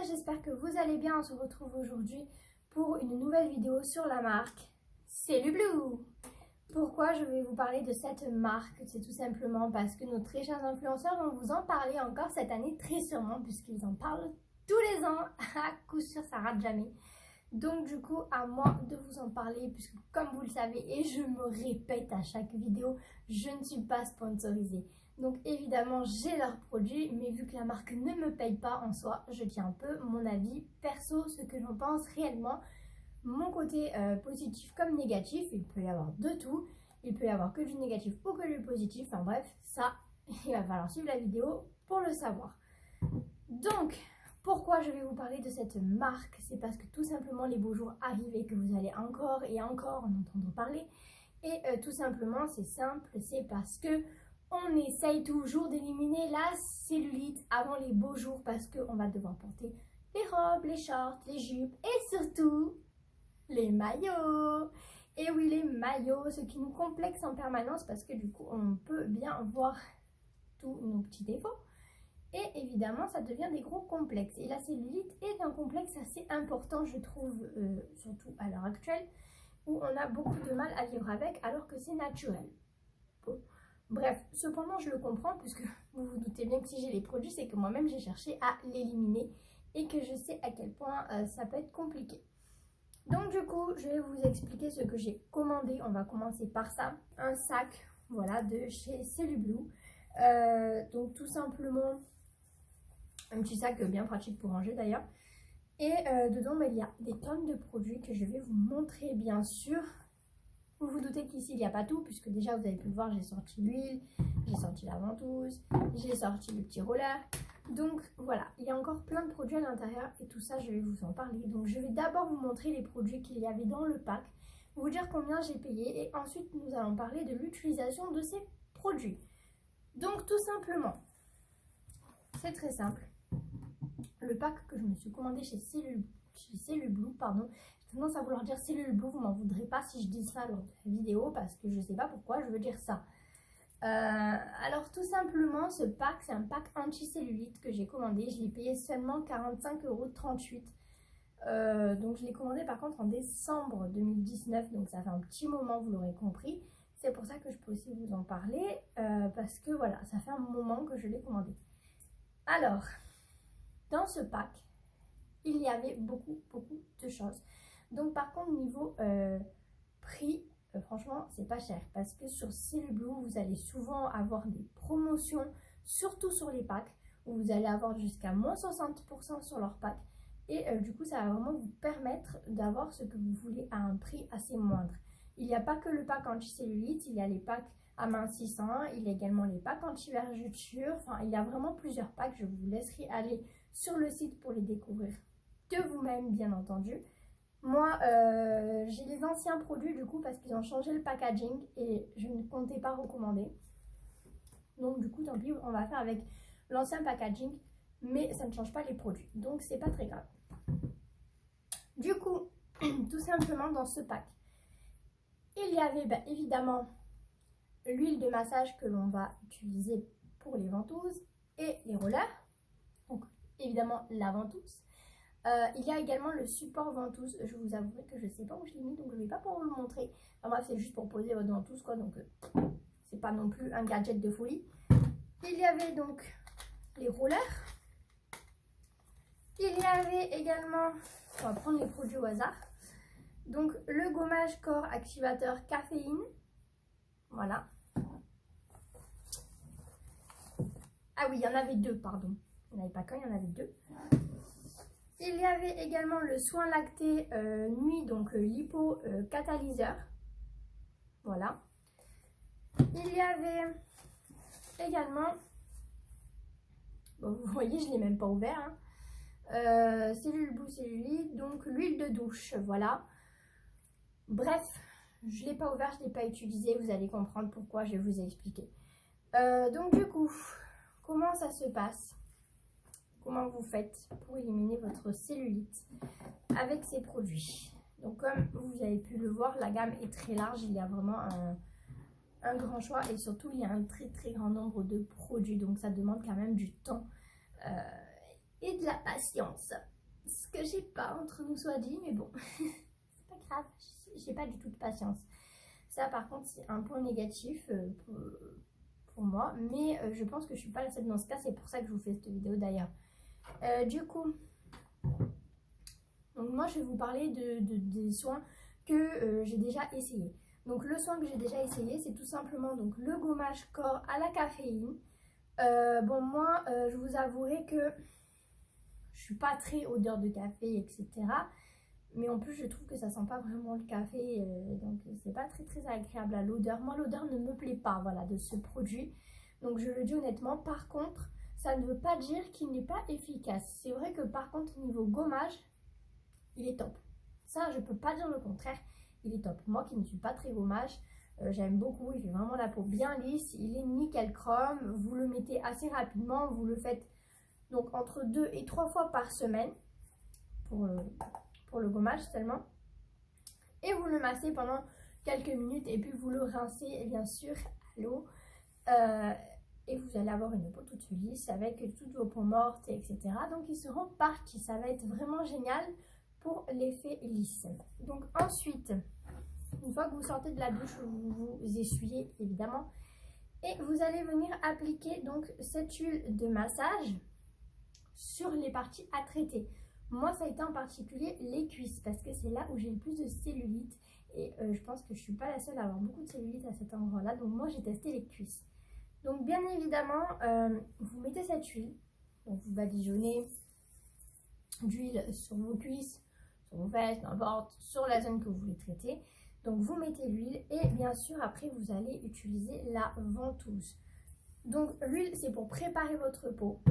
j'espère que vous allez bien. On se retrouve aujourd'hui pour une nouvelle vidéo sur la marque Cellublue. Pourquoi je vais vous parler de cette marque? C'est tout simplement parce que nos très chers influenceurs vont vous en parler encore cette année, très sûrement, puisqu'ils en parlent tous les ans. À coup sûr, ça rate jamais. Donc du coup, à moi de vous en parler, puisque comme vous le savez, et je me répète à chaque vidéo, je ne suis pas sponsorisée. Donc évidemment, j'ai leurs produits, mais vu que la marque ne me paye pas en soi, je tiens un peu mon avis perso, ce que j'en pense réellement, mon côté positif comme négatif. Il peut y avoir de tout, il peut y avoir que du négatif ou que du positif, enfin bref, ça, il va falloir suivre la vidéo pour le savoir. Donc, pourquoi je vais vous parler de cette marque? C'est parce que tout simplement les beaux jours arrivent et que vous allez encore et encore en entendre parler. Et tout simplement, c'est simple, c'est parce que on essaye toujours d'éliminer la cellulite avant les beaux jours parce qu'on va devoir porter les robes, les shorts, les jupes et surtout les maillots. Et oui, les maillots, ce qui nous complexe en permanence parce que du coup, on peut bien voir tous nos petits défauts. Et évidemment, ça devient des gros complexes. Et la cellulite est un complexe assez important, je trouve, surtout à l'heure actuelle, où on a beaucoup de mal à vivre avec alors que c'est naturel. Bon. Bref, cependant, je le comprends puisque vous vous doutez bien que si j'ai les produits, c'est que moi-même j'ai cherché à l'éliminer et que je sais à quel point ça peut être compliqué. Donc du coup, je vais vous expliquer ce que j'ai commandé. On va commencer par ça. Un sac, voilà, de chez Cellublue. Donc tout simplement, un petit sac bien pratique pour ranger d'ailleurs. Et dedans, il y a des tonnes de produits que je vais vous montrer bien sûr. Vous vous doutez qu'ici il n'y a pas tout, puisque déjà vous avez pu le voir, j'ai sorti l'huile, j'ai sorti la ventouse, j'ai sorti le petit roller. Donc voilà, il y a encore plein de produits à l'intérieur et tout ça je vais vous en parler. Donc je vais d'abord vous montrer les produits qu'il y avait dans le pack, vous dire combien j'ai payé et ensuite nous allons parler de l'utilisation de ces produits. Donc tout simplement, c'est très simple. Le pack que je me suis commandé chez Cellublue, pardon. J'ai tendance à vouloir dire Cellublue, vous m'en voudrez pas si je dis ça lors de la vidéo parce que je sais pas pourquoi je veux dire ça. Alors tout simplement, ce pack, c'est un pack anti-cellulite que j'ai commandé. Je l'ai payé seulement 45,38 €. Donc je l'ai commandé par contre en décembre 2019, donc ça fait un petit moment, vous l'aurez compris. C'est pour ça que je peux aussi vous en parler parce que voilà, ça fait un moment que je l'ai commandé. Alors, dans ce pack, il y avait beaucoup de choses. Donc par contre niveau prix, franchement c'est pas cher parce que sur Cellublue vous allez souvent avoir des promotions, surtout sur les packs où vous allez avoir jusqu'à moins 60% sur leur pack et du coup ça va vraiment vous permettre d'avoir ce que vous voulez à un prix assez moindre. Il n'y a pas que le pack anti-cellulite, il y a les packs amincissants, il y a également les packs anti-vergeture, enfin il y a vraiment plusieurs packs. Je vous laisserai aller sur le site pour les découvrir de vous-même bien entendu. Moi j'ai les anciens produits du coup parce qu'ils ont changé le packaging et je ne comptais pas recommander. Donc du coup tant pis, on va faire avec l'ancien packaging, mais ça ne change pas les produits, donc c'est pas très grave. Du coup, tout simplement dans ce pack, il y avait évidemment l'huile de massage que l'on va utiliser pour les ventouses et les rollers. Donc évidemment la ventouse. Il y a également le support ventouse. Je vous avouerai que je ne sais pas où je l'ai mis, donc je ne vais pas pouvoir vous le montrer. Enfin bref, c'est juste pour poser votre ventouse quoi, donc c'est pas non plus un gadget de folie. Il y avait donc les rollers. Il y avait également, on va prendre les produits au hasard, donc le gommage corps activateur caféine. Voilà. Ah oui, il y en avait deux, pardon. Il n'y en avait pas qu'un, il y en avait deux. Il y avait également le soin lacté nuit, donc lipo-catalyseur. Voilà. Il y avait également, bon, vous voyez, je ne l'ai même pas ouvert, hein. Cellublue cellulite, donc l'huile de douche, voilà. Bref, je ne l'ai pas ouvert, je ne l'ai pas utilisé, vous allez comprendre pourquoi, je vais vous expliquer. Donc du coup, comment ça se passe? Comment vous faites pour éliminer votre cellulite avec ces produits? Donc comme vous avez pu le voir, la gamme est très large, il y a vraiment un grand choix et surtout il y a un très grand nombre de produits, donc ça demande quand même du temps et de la patience. ce que j'ai pas, entre nous soit dit, mais bon, c'est pas grave, j'ai pas du tout de patience. Ça par contre c'est un point négatif pour moi, mais je pense que je suis pas la seule dans ce cas, c'est pour ça que je vous fais cette vidéo d'ailleurs. Du coup, donc moi je vais vous parler des soins que j'ai déjà essayé. Donc le soin que j'ai déjà essayé, c'est tout simplement donc le gommage corps à la caféine. Bon moi je vous avouerai que je suis pas très odeur de café, etc. Mais en plus je trouve que ça sent pas vraiment le café, donc c'est pas très agréable à l'odeur. Moi l'odeur ne me plaît pas, voilà, de ce produit. Donc je le dis honnêtement. Par contre, ça ne veut pas dire qu'il n'est pas efficace. C'est vrai que par contre niveau gommage, il est top. Ça je peux pas dire le contraire, il est top. Moi qui ne suis pas très gommage, j'aime beaucoup, il fait vraiment la peau bien lisse, il est nickel chrome. Vous le mettez assez rapidement, vous le faites donc entre 2 et 3 fois par semaine pour le gommage seulement. Et vous le massez pendant quelques minutes et puis vous le rincez bien sûr à l'eau. Et vous allez avoir une peau toute lisse avec toutes vos peaux mortes, etc. Donc ils seront partis. Ça va être vraiment génial pour l'effet lisse. Donc ensuite, une fois que vous sortez de la douche, vous vous essuyez évidemment. Et vous allez venir appliquer donc cette huile de massage sur les parties à traiter. Moi ça a été en particulier les cuisses parce que c'est là où j'ai le plus de cellulite. Et je pense que je ne suis pas la seule à avoir beaucoup de cellulite à cet endroit là. Donc moi j'ai testé les cuisses. Donc bien évidemment vous mettez cette huile. Donc vous badigeonnez d'huile sur vos cuisses, sur vos fesses, n'importe, sur la zone que vous voulez traiter. Donc vous mettez l'huile et bien sûr après vous allez utiliser la ventouse. Donc l'huile c'est pour préparer votre peau.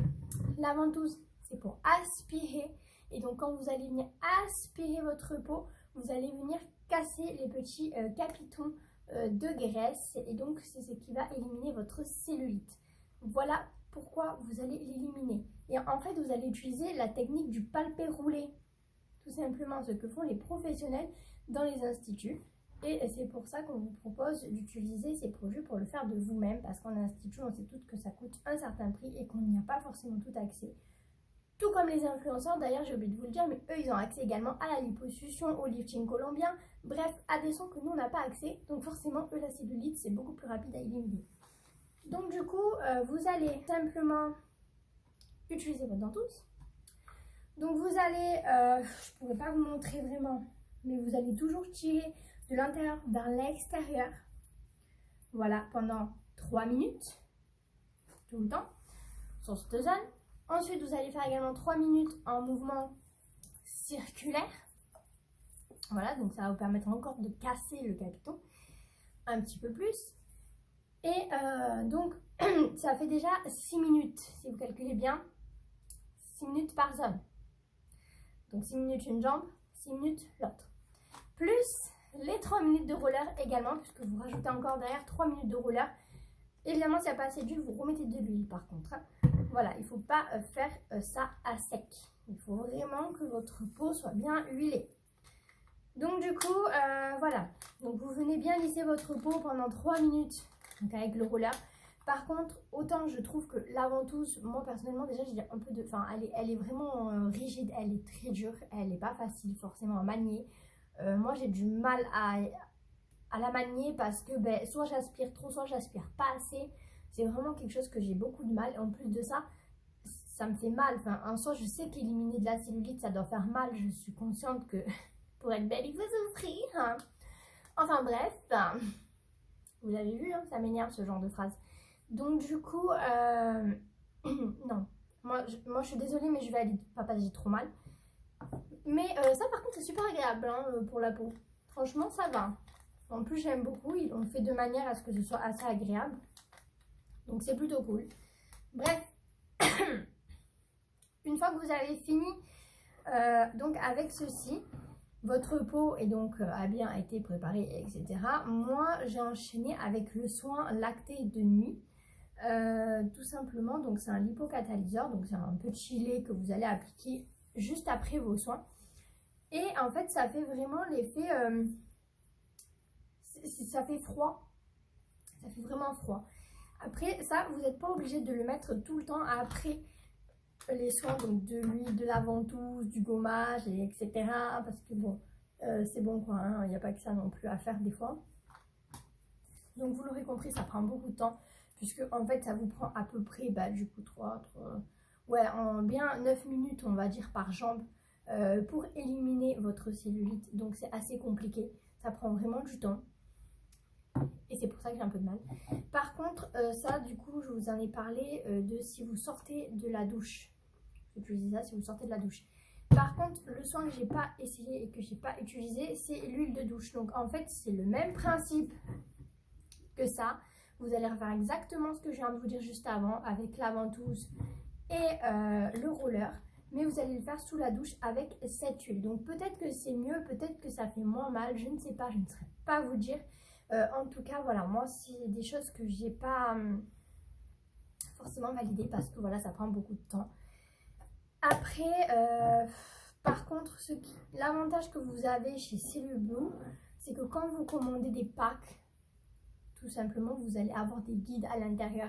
La ventouse c'est pour aspirer. Et donc quand vous allez venir aspirer votre peau, vous allez venir casser les petits capitons de graisse. Et donc c'est ce qui va éliminer votre cellulite. Voilà pourquoi vous allez l'éliminer. Et en fait vous allez utiliser la technique du palpé roulé. Tout simplement ce que font les professionnels dans les instituts. Et c'est pour ça qu'on vous propose d'utiliser ces produits pour le faire de vous-même. Parce qu'en institut, on sait toutes que ça coûte un certain prix et qu'on n'y a pas forcément tout accès. Tout comme les influenceurs, d'ailleurs j'ai oublié de vous le dire, mais eux ils ont accès également à la liposuction, au lifting colombien. Bref, à des soins que nous on n'a pas accès. Donc forcément, eux la cellulite c'est beaucoup plus rapide à éliminer. Donc du coup, vous allez simplement utiliser votre ventouse. Donc vous allez, je ne pourrais pas vous montrer vraiment, mais vous allez toujours tirer de l'intérieur vers l'extérieur. Voilà, pendant 3 minutes, tout le temps, sur cette zone. Ensuite, vous allez faire également 3 minutes en mouvement circulaire. Voilà, donc ça va vous permettre encore de casser le capiton un petit peu plus. Et donc, ça fait déjà 6 minutes, si vous calculez bien, 6 minutes par zone. Donc 6 minutes une jambe, 6 minutes l'autre. Plus les 3 minutes de roller également, puisque vous rajoutez encore derrière 3 minutes de roller. Évidemment, s'il n'y a pas assez d'huile, vous remettez de l'huile par contre. Voilà, il ne faut pas faire ça à sec. Il faut vraiment que votre peau soit bien huilée. Donc du coup, voilà. Donc vous venez bien lisser votre peau pendant 3 minutes donc avec le roller. Par contre, autant je trouve que la ventouse, moi personnellement déjà j'ai un peu de... Enfin, elle est vraiment rigide, elle est très dure, elle n'est pas facile forcément à manier. Moi j'ai du mal à la manier parce que ben, soit j'aspire trop, soit j'aspire pas assez. C'est vraiment quelque chose que j'ai beaucoup de mal. Et en plus de ça, ça me fait mal. Enfin, en soi, je sais qu'éliminer de la cellulite, ça doit faire mal. Je suis consciente que pour être belle, il faut souffrir. Hein. Enfin bref, vous avez vu, hein, ça m'énerve ce genre de phrase. Donc du coup, non. Moi je suis désolée, mais je vais aller pas parce que j'ai trop mal. Mais ça par contre, c'est super agréable hein, pour la peau. Franchement, ça va. En plus, j'aime beaucoup. Ils l'ont fait de manière à ce que ce soit assez agréable. Donc, c'est plutôt cool. Bref, une fois que vous avez fini donc avec ceci, votre peau est donc a bien été préparée, etc. Moi, j'ai enchaîné avec le soin lacté de nuit. Tout simplement, donc c'est un lipocatalyseur. Donc, c'est un petit lait que vous allez appliquer juste après vos soins. Et en fait, ça fait vraiment l'effet... ça fait froid, ça fait vraiment froid. Après ça, vous n'êtes pas obligé de le mettre tout le temps après les soins, donc de l'huile, de la ventouse, du gommage, et etc. Parce que bon, c'est bon quoi, hein, il n'y a pas que ça non plus à faire des fois. Donc vous l'aurez compris, ça prend beaucoup de temps, puisque en fait ça vous prend à peu près du coup 3 ouais, en bien 9 minutes on va dire par jambe pour éliminer votre cellulite. Donc c'est assez compliqué, ça prend vraiment du temps. Et c'est pour ça que j'ai un peu de mal. Par contre, ça du coup je vous en ai parlé de si vous sortez de la douche. Utilisez ça si vous sortez de la douche. Par contre, le soin que j'ai pas essayé et que j'ai pas utilisé, c'est l'huile de douche. Donc en fait c'est le même principe que ça. Vous allez refaire exactement ce que je viens de vous dire juste avant avec la ventouse et le roller, mais vous allez le faire sous la douche avec cette huile. Donc peut-être que c'est mieux, peut-être que ça fait moins mal, je ne sais pas, je ne saurais pas vous dire. En tout cas voilà, moi c'est des choses que j'ai pas forcément validées parce que voilà, ça prend beaucoup de temps. Après par contre, l'avantage que vous avez chez Cellublue, c'est que quand vous commandez des packs, tout simplement, vous allez avoir des guides à l'intérieur,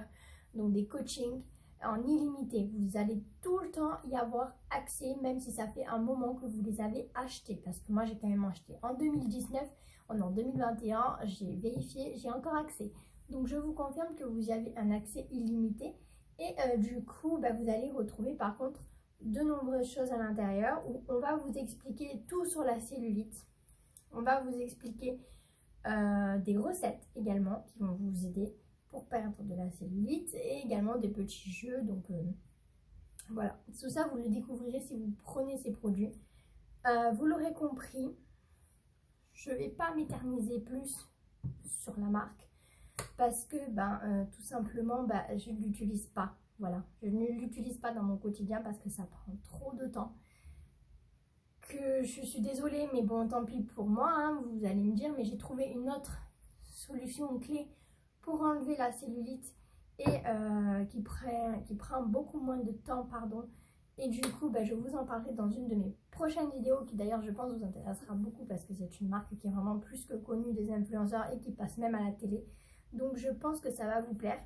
donc des coachings en illimité. Vous allez tout le temps y avoir accès, même si ça fait un moment que vous les avez achetés. Parce que moi, j'ai quand même acheté en 2019, on est en 2021, j'ai vérifié, j'ai encore accès. Donc, je vous confirme que vous avez un accès illimité. Et du coup, vous allez retrouver par contre de nombreuses choses à l'intérieur où on va vous expliquer tout sur la cellulite. On va vous expliquer des recettes également qui vont vous aider pour perdre de la cellulite et également des petits jeux. Donc voilà, tout ça vous le découvrirez si vous prenez ces produits. Vous l'aurez compris, je ne vais pas m'éterniser plus sur la marque parce que tout simplement je ne l'utilise pas. Voilà, je ne l'utilise pas dans mon quotidien parce que ça prend trop de temps. Que je suis désolée, mais bon, tant pis pour moi, hein, vous allez me dire, mais j'ai trouvé une autre solution clé pour enlever la cellulite et qui prend beaucoup moins de temps, pardon. Et du coup, je vous en parlerai dans une de mes prochaines vidéos qui d'ailleurs, je pense, vous intéressera beaucoup parce que c'est une marque qui est vraiment plus que connue des influenceurs et qui passe même à la télé. Donc, je pense que ça va vous plaire.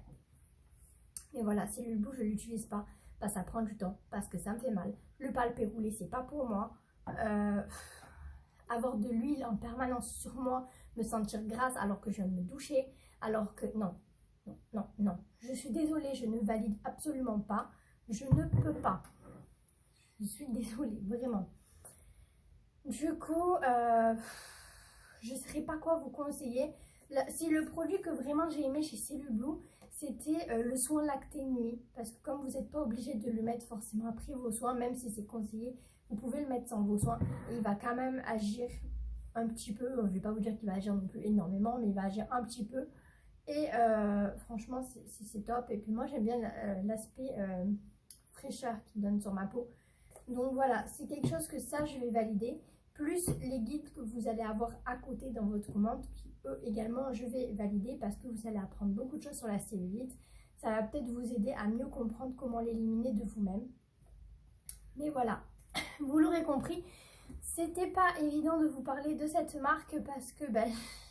Mais voilà, Cellublue, je ne l'utilise pas. Ça prend du temps parce que ça me fait mal. Le palpé roulé, c'est pas pour moi. Avoir de l'huile en permanence sur moi, me sentir grasse alors que je viens de me doucher, alors que non, non, non, non. Je suis désolée, je ne valide absolument pas. Je ne peux pas. Je suis désolée, vraiment. Du coup, je ne saurais pas quoi vous conseiller. Si le produit que vraiment j'ai aimé chez Cellublue, c'était le soin lacté nuit. Parce que comme vous n'êtes pas obligé de le mettre forcément après vos soins, même si c'est conseillé, vous pouvez le mettre sans vos soins. Et il va quand même agir un petit peu. Je ne vais pas vous dire qu'il va agir non plus énormément, mais il va agir un petit peu. Et franchement, c'est top. Et puis moi, j'aime bien l'aspect fraîcheur qu'il donne sur ma peau. Donc voilà, c'est quelque chose que ça, je vais valider. Plus les guides que vous allez avoir à côté dans votre commande, qui eux également, je vais valider parce que vous allez apprendre beaucoup de choses sur la cellulite. Ça va peut-être vous aider à mieux comprendre comment l'éliminer de vous-même. Mais voilà, vous l'aurez compris, c'était pas évident de vous parler de cette marque parce que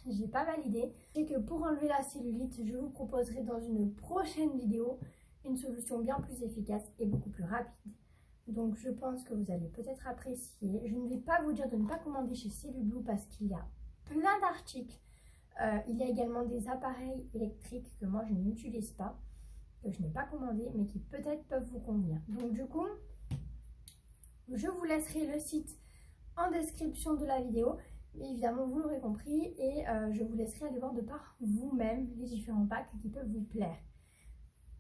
j'ai pas validé. Et que pour enlever la cellulite, je vous proposerai dans une prochaine vidéo une solution bien plus efficace et beaucoup plus rapide. Donc je pense que vous allez peut-être apprécier. Je ne vais pas vous dire de ne pas commander chez Cellublue parce qu'il y a plein d'articles. Il y a également des appareils électriques que moi je n'utilise pas, que je n'ai pas commandé, mais qui peut-être peuvent vous convenir. Donc du coup, je vous laisserai le site en description de la vidéo. Évidemment, vous l'aurez compris. Et je vous laisserai aller voir de par vous-même les différents packs qui peuvent vous plaire.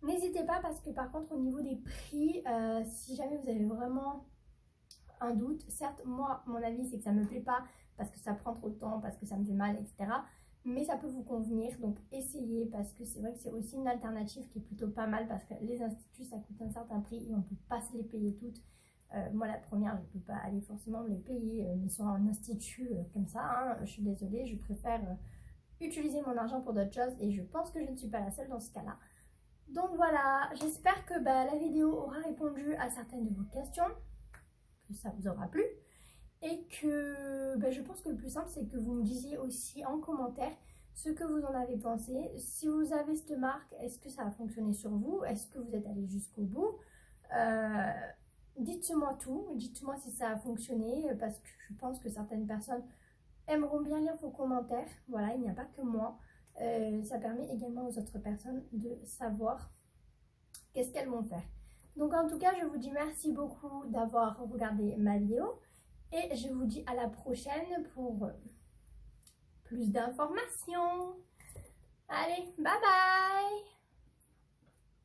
N'hésitez pas parce que par contre au niveau des prix, si jamais vous avez vraiment un doute, certes moi mon avis c'est que ça me plaît pas parce que ça prend trop de temps, parce que ça me fait mal, etc. Mais ça peut vous convenir, donc essayez parce que c'est vrai que c'est aussi une alternative qui est plutôt pas mal parce que les instituts ça coûte un certain prix et on peut pas se les payer toutes. Moi la première je peux pas aller forcément me les payer, mais sur un institut comme ça, hein, je suis désolée, je préfère utiliser mon argent pour d'autres choses et je pense que je ne suis pas la seule dans ce cas-là. Donc voilà, j'espère que la vidéo aura répondu à certaines de vos questions, que ça vous aura plu et que je pense que le plus simple c'est que vous me disiez aussi en commentaire ce que vous en avez pensé. Si vous avez cette marque, est-ce que ça a fonctionné sur vous? Est-ce que vous êtes allé jusqu'au bout? dites-moi tout, dites-moi si ça a fonctionné, parce que je pense que certaines personnes aimeront bien lire vos commentaires. Voilà, il n'y a pas que moi. Ça permet également aux autres personnes de savoir qu'est-ce qu'elles vont faire. Donc en tout cas, je vous dis merci beaucoup d'avoir regardé ma vidéo et je vous dis à la prochaine pour plus d'informations. Allez, bye bye!